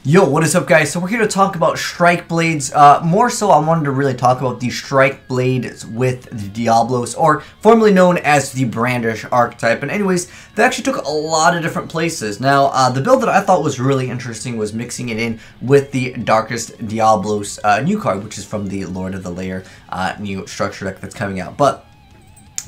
Yo, what is up, guys? So we're here to talk about Strikeblades. More so, I wanted to really talk about the Strikeblades with the Diablos, or formerly known as the Brandish archetype. And anyways, they actually took a lot of different places. Now, the build that I thought was really interesting was mixing it in with the Darkest Diablos new card, which is from the Lord of the Lair new structure deck that's coming out. But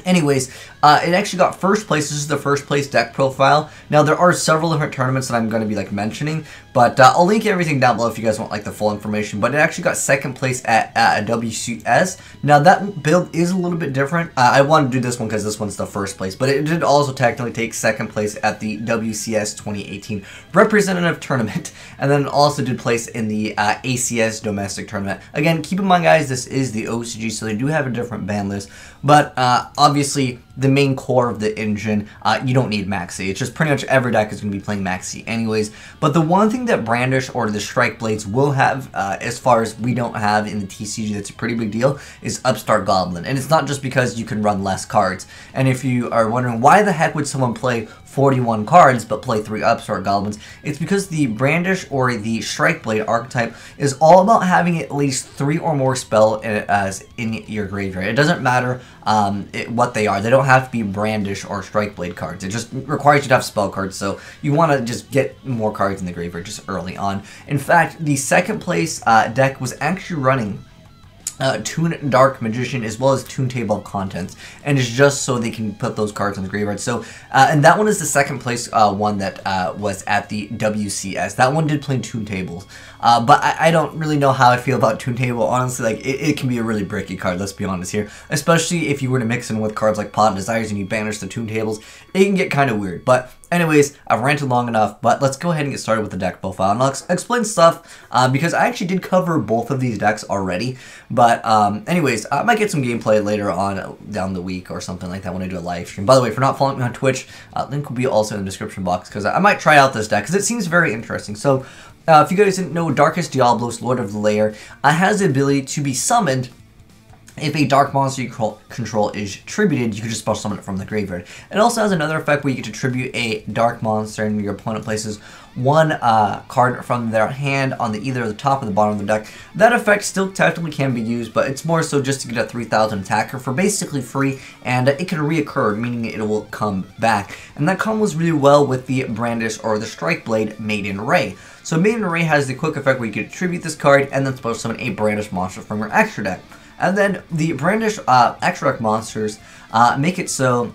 anyways, it actually got first place. This is the first place deck profile. Now, there are several different tournaments that I'm going to be mentioning, but I'll link everything down below if you guys want the full information. But it actually got second place at WCS. Now, that build is a little bit different. I wanted to do this one because this one's the first place, but it did also technically take second place at the WCS 2018 representative tournament, and then it also did place in the ACS domestic tournament. Again, keep in mind, guys, this is the OCG, so they do have a different ban list, but obviously the main core of the engine, you don't need Maxi. It's just pretty much every deck is going to be playing Maxi anyways. But the one thing that Brandish or the Strikeblades will have, as far as we don't have in the TCG, that's a pretty big deal, is Upstart Goblin. And it's not just because you can run less cards. And if you are wondering why the heck would someone play 41 cards but play 3 Upstart Goblins, it's because the Brandish or the Strikeblade archetype is all about having at least 3 or more spells in your graveyard. It doesn't matter what they are. They don't have to be Brandish or Strikeblade cards. It just requires you to have spell cards, so you want to just get more cards in the graveyard just early on. In fact, the second place deck was actually running Toon Dark Magician as well as Toon Table of Contents, and it's just so they can put those cards on the graveyard. So and that one is the second place one that was at the WCS. That one did play Toon Tables, but I don't really know how I feel about Toon Table. Honestly, it can be a really bricky card, let's be honest here, especially if you were to mix in with cards like Pot of Desires and you banish the Toon Tables. It can get kind of weird. But anyways, I've ranted long enough, but let's go ahead and get started with the deck profile. And I'll explain stuff because I actually did cover both of these decks already. But anyways, I might get some gameplay later on down the week or something like that when I do a live stream. By the way, if you're not following me on Twitch, link will be also in the description box because I might try out this deck because it seems very interesting. So if you guys didn't know, Darkest Diablos, Lord of the Lair, has the ability to be summoned. If a dark monster you control is tributed, you can just special summon it from the graveyard. It also has another effect where you get to tribute a dark monster and your opponent places one card from their hand on either the top or the bottom of the deck. That effect still technically can be used, but it's more so just to get a 3000 attacker for basically free, and it can reoccur, meaning it will come back. And that combos really well with the Brandish or the Strikeblade Maiden Ray. So Maiden Ray has the quick effect where you can tribute this card and then special summon a Brandish monster from your extra deck. And then the Brandish extra deck monsters make it so,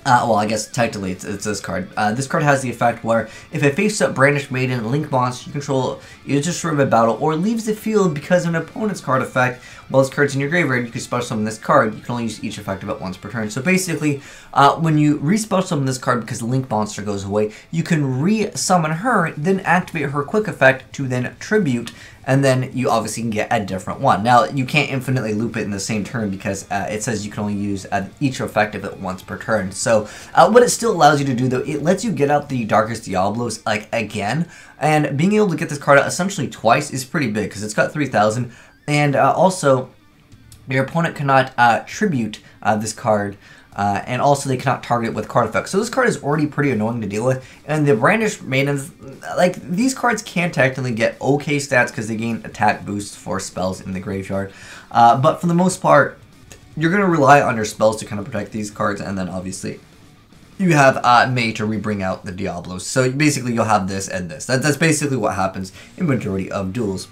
well, I guess technically it's this card. This card has the effect where if a face-up Brandish Maiden Link monster you control is destroyed by battle or leaves the field because of an opponent's card effect, while this card's in your graveyard, you can special summon this card. You can only use each effect of it once per turn. So basically, when you re-special summon this card because the Link monster goes away, you can re-summon her, then activate her quick effect to then tribute, and then you obviously can get a different one. Now, you can't infinitely loop it in the same turn because it says you can only use each effect of it once per turn. So what it still allows you to do, though, it lets you get out the Darkest Diablos again, and being able to get this card out essentially twice is pretty big because it's got 3000, and also your opponent cannot tribute this card. And also they cannot target it with card effects. So this card is already pretty annoying to deal with. And the Brandish Maidens, these cards can technically get okay stats because they gain attack boosts for spells in the graveyard. But for the most part, you're going to rely on your spells to kind of protect these cards. And then obviously you have May to re-bring out the Diablos. So basically you'll have this and this. That's basically what happens in majority of duels.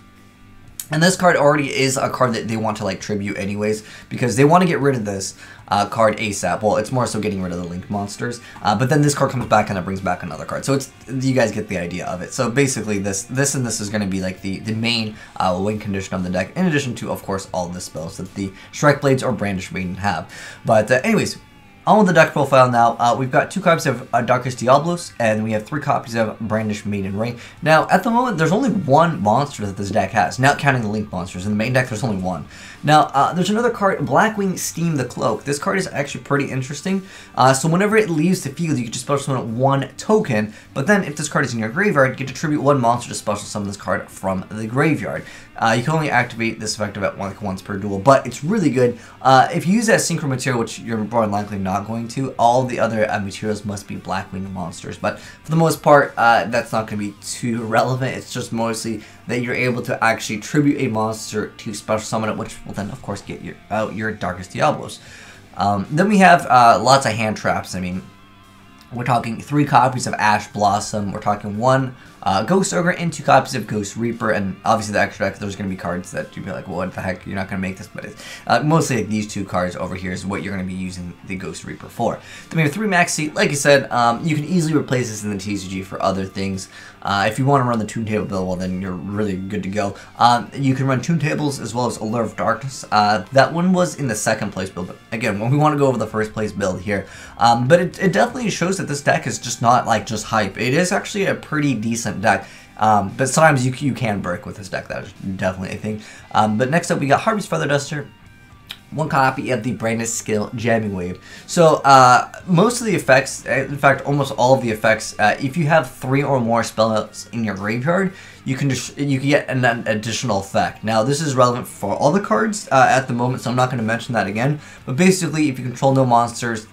And this card already is a card that they want to tribute anyways, because they want to get rid of this card ASAP. Well, it's more so getting rid of the Link monsters, but then this card comes back and it brings back another card. So you guys get the idea of it. So basically this and this is going to be the main win condition of the deck, in addition to, of course, all the spells that the Strikeblades or Brandish Maiden have. But anyways, on with the deck profile now. We've got 2 copies of Darkest Diablos, and we have 3 copies of Brandish Maiden Ray. Now, at the moment, there's only 1 monster that this deck has, not counting the Link monsters. In the main deck, there's only 1. Now, there's another card, Blackwing Steam the Cloak. This card is actually pretty interesting. So whenever it leaves the field, you can just special summon 1 token, but then if this card is in your graveyard, you get to tribute 1 monster to special summon this card from the graveyard. You can only activate this effect once per duel, but it's really good. If you use that Synchro material, which you're more than likely not not going to. All the other materials must be Blackwing monsters, but for the most part, that's not going to be too relevant. It's just mostly that you're able to actually tribute a monster to special summon it, which will then, of course, get your Darkest Diablos. Then we have lots of hand traps. I mean, we're talking 3 copies of Ash Blossom. We're talking 1 Ghost Ogre and 2 copies of Ghost Reaper. And obviously the extra deck, there's going to be cards that you'd be like, well, what the heck, you're not going to make this. But it's mostly like these 2 cards over here is what you're going to be using the Ghost Reaper for. Then we have 3 Maxi. Like I said, you can easily replace this in the TCG for other things. If you want to run the Toon Table build, well, then you're really good to go. You can run Toon Tables as well as Allure of Darkness. That one was in the 2nd place build. But again, when we want to go over the 1st place build here. But it definitely shows that this deck is just not like just hype. It is actually a pretty decent deck. But sometimes you can break with this deck. That is definitely a thing. But next up, we got Harvey's Feather Duster. 1 copy of the Brandish Skill Jamming Wave. So most of the effects, in fact almost all of the effects, if you have 3 or more spells in your graveyard, you can get an additional effect. Now this is relevant for all the cards at the moment, so I'm not going to mention that again. But basically, if you control no monsters,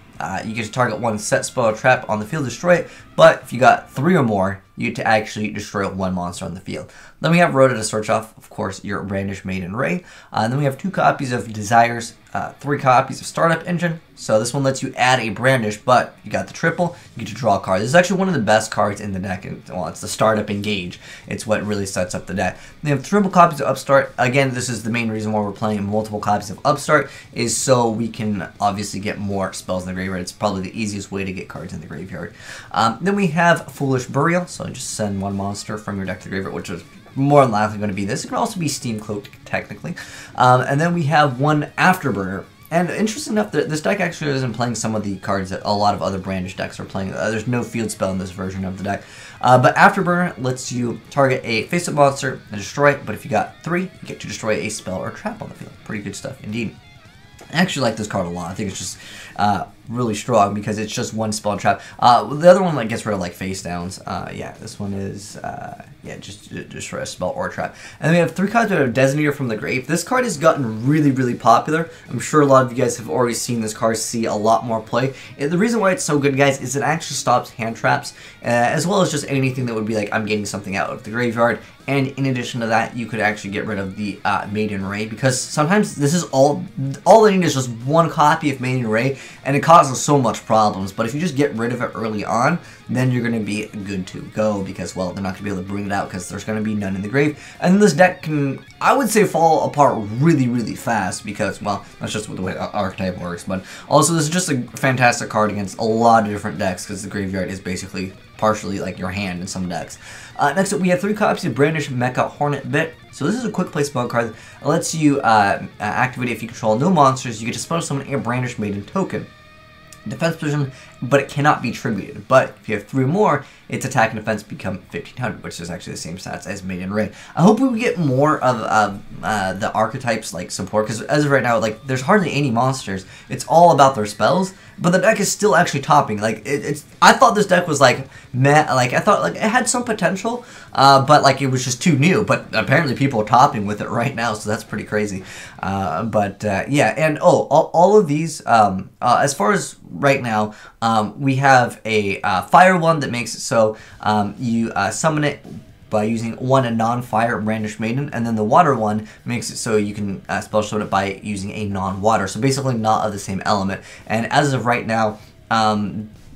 you get to target 1 set spell or trap on the field, destroy it. But if you got 3 or more, you get to actually destroy 1 monster on the field. Then we have Rhoda to search off, of course, your Brandish Maiden Ray. Then we have 2 copies of Desires, 3 copies of Startup Engine. So this one lets you add a Brandish, but you got the triple, you get to draw a card. This is actually one of the best cards in the deck. And, well, it's the Startup Engage. It's what really sets up the deck. Then we have triple copies of Upstart. Again, this is the main reason why we're playing multiple copies of Upstart, is so we can obviously get more spells in the graveyard. It's probably the easiest way to get cards in the graveyard. Then we have Foolish Burial. So just send 1 monster from your deck to the graveyard, which is more than likely going to be this. It can also be Steam Cloaked, technically. And then we have 1 Afterburner. And interesting enough, this deck actually isn't playing some of the cards that a lot of other Brandish decks are playing. There's no field spell in this version of the deck. But Afterburner lets you target a face-up monster and destroy it. But if you got 3, you get to destroy a spell or trap on the field. Pretty good stuff indeed. I actually like this card a lot. I think it's just really strong because it's just 1 spell trap. The other one like gets rid of like face downs. Yeah, this one is just destroy a spell or a trap. And then we have 3 cards of Designator from the Grave. This card has gotten really popular. I'm sure a lot of you guys have already seen this card see a lot more play. And the reason why it's so good, guys, is it actually stops hand traps as well as just anything that would be like I'm getting something out of the graveyard. And in addition to that, you could actually get rid of the Maiden Ray, because sometimes this is all they need is just 1 copy of Maiden Ray, and it causes so much problems. But if you just get rid of it early on, then you're going to be good to go, because, well, they're not going to be able to bring it out because there's going to be none in the grave. And this deck can, I would say, fall apart really fast because, well, that's just the way the archetype works. But also, this is just a fantastic card against a lot of different decks because the graveyard is basically partially like your hand in some decks. Next up, we have 3 copies of Brandish Mecha Hornet Bit. So this is a quick play spell card that lets you activate it if you control no monsters. You get to special summon a Brandish Maiden token. Defense position, but it cannot be tributed. But if you have 3 more, its attack and defense become 1500, which is actually the same stats as Maiden Ray. I hope we get more of the archetypes like support, because as of right now, like there's hardly any monsters. It's all about their spells, but the deck is still actually topping. Like I thought this deck was like meh. Like I thought like it had some potential, but like it was just too new. But apparently people are topping with it right now, so that's pretty crazy. Yeah, and all of these as far as right now, we have a fire one that makes it so you summon it by using 1 non-fire Brandish Maiden, and then the water one makes it so you can spell summon it by using a non-water, so basically not of the same element. And as of right now,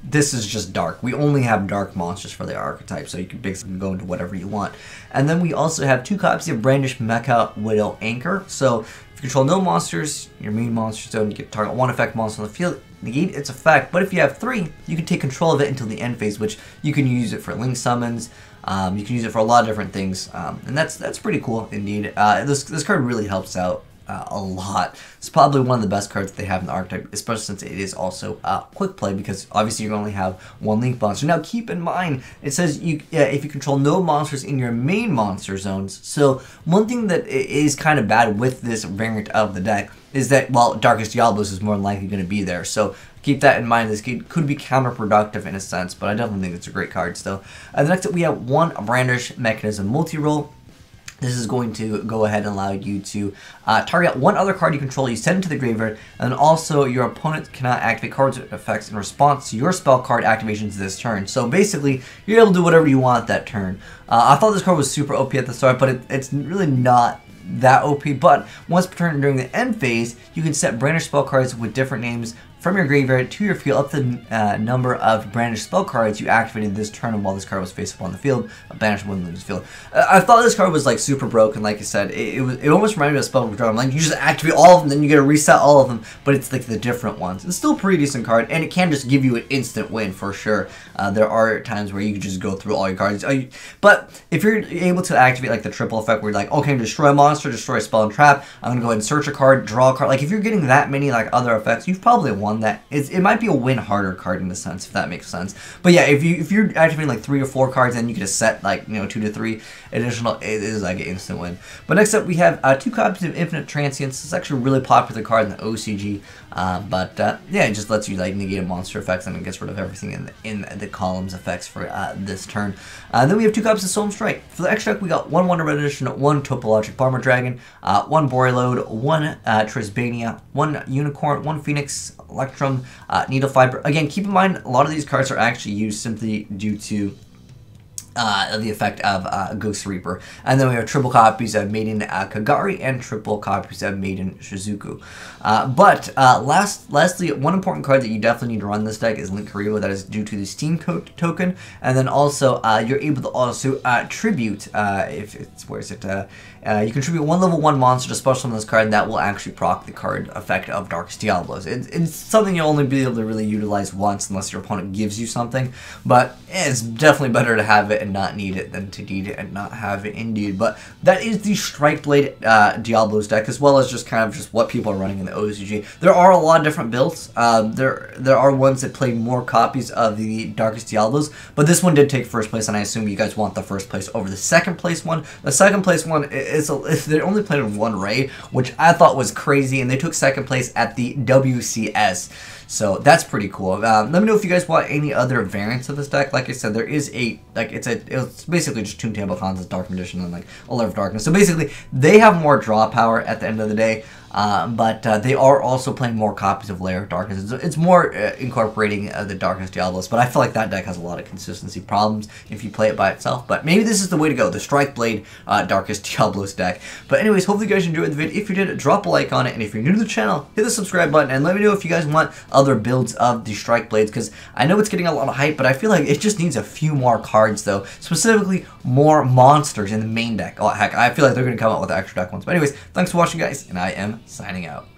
this is just dark. We only have dark monsters for the archetype, so you can basically go into whatever you want. And then we also have 2 copies of Brandish Mecha Widow Anchor. So if you control no monsters, your main monster zone, you get to target 1 effect monster on the field, negate its effect. But if you have 3, you can take control of it until the end phase, which you can use it for link summons. You can use it for a lot of different things, and that's pretty cool indeed. This card really helps out a lot. It's probably one of the best cards that they have in the archetype, especially since it is also quick play, because obviously you only have 1 link monster. Now keep in mind, it says if you control no monsters in your main monster zones. So one thing that is kind of bad with this variant of the deck is that, well, Darkest Diablos is more than likely going to be there. So keep that in mind. This could be counterproductive in a sense, but I definitely think it's a great card still. The next up, we have 1 Brandish Mechanism multi-roll. This is going to go ahead and allow you to target one other card you control, you send it to the graveyard, and also your opponent cannot activate cards with effects in response to your spell card activations this turn. So basically, you're able to do whatever you want that turn. I thought this card was super OP at the start, but it's really not that OP. But once per turn during the end phase, you can set Brandish spell cards with different names from your graveyard to your field up to the number of Brandish spell cards you activated this turn while this card was face up on the field. Banish one lose field. I thought this card was like super broken. Like I said, it almost reminded me of Spell Withdraw. Like you just activate all of them, then you get to reset all of them, but it's like the different ones. It's still a pretty decent card, and it can just give you an instant win for sure. There are times where you can just go through all your cards, but if you're able to activate like the triple effect, where you're like, okay, destroy a monster, destroy a spell and trap, I'm gonna go ahead and search a card, draw a card. Like if you're getting that many like other effects, you've probably won that. It might be a win harder card in a sense, if that makes sense. But yeah, if you're activating like 3 or 4 cards, then you can just set like 2 to 3 additional. It is like an instant win. But next up we have 2 copies of Infinite Transience. It's actually a really popular card in the OCG. Yeah, it just lets you like negate a monster effects and it gets rid of everything in the columns effects for this turn. Then we have 2 copies of Solemn Strike. For the extra deck, we got 1 Wonder Red Edition, 1 Topologic Bomber Dragon, 1 Boreload, 1 Trisbania, 1 Unicorn, 1 Phoenix, Electrum, Needle Fiber. Again, keep in mind, a lot of these cards are actually used simply due to the effect of Ghost Reaper. And then we have triple copies of Maiden Kagari and triple copies of Maiden Shizuku. Lastly, one important card that you definitely need to run this deck is Link Karibo. That is due to the Steam token. And then also, you're able to also tribute, you contribute 1 level 1 monster to special summon this card, and that will actually proc the card effect of Darkest Diablos. It's something you'll only be able to really utilize once unless your opponent gives you something, but it's definitely better to have it and not need it than to need it and not have it indeed. But that is the Strikeblade Diablos deck, as well as just kind of just what people are running in the OCG. There are a lot of different builds. There are ones that play more copies of the Darkest Diablos, but this one did take first place, and I assume you guys want the first place over the second place one. The second place one they only played in 1 raid, which I thought was crazy, and they took second place at the WCS. So that's pretty cool. Let me know if you guys want any other variants of this deck. Like I said, there is it's basically just Tomb Table Khans' Dark Magician and like a Lair of Darkness. So basically, they have more draw power at the end of the day. But they are also playing more copies of Lair of Darkness. It's more incorporating the Darkest Diablos, but I feel like that deck has a lot of consistency problems if you play it by itself. But maybe this is the way to go, the Strikeblade Darkest Diablos deck. But anyways, hopefully you guys enjoyed the video. If you did, drop a like on it, and if you're new to the channel, hit the subscribe button, and let me know if you guys want other builds of the Strikeblades, because I know it's getting a lot of hype, but I feel like it just needs a few more cards, though, specifically more monsters in the main deck. Oh, heck, I feel like they're going to come out with extra deck ones. But anyways, thanks for watching, guys, and I am signing out.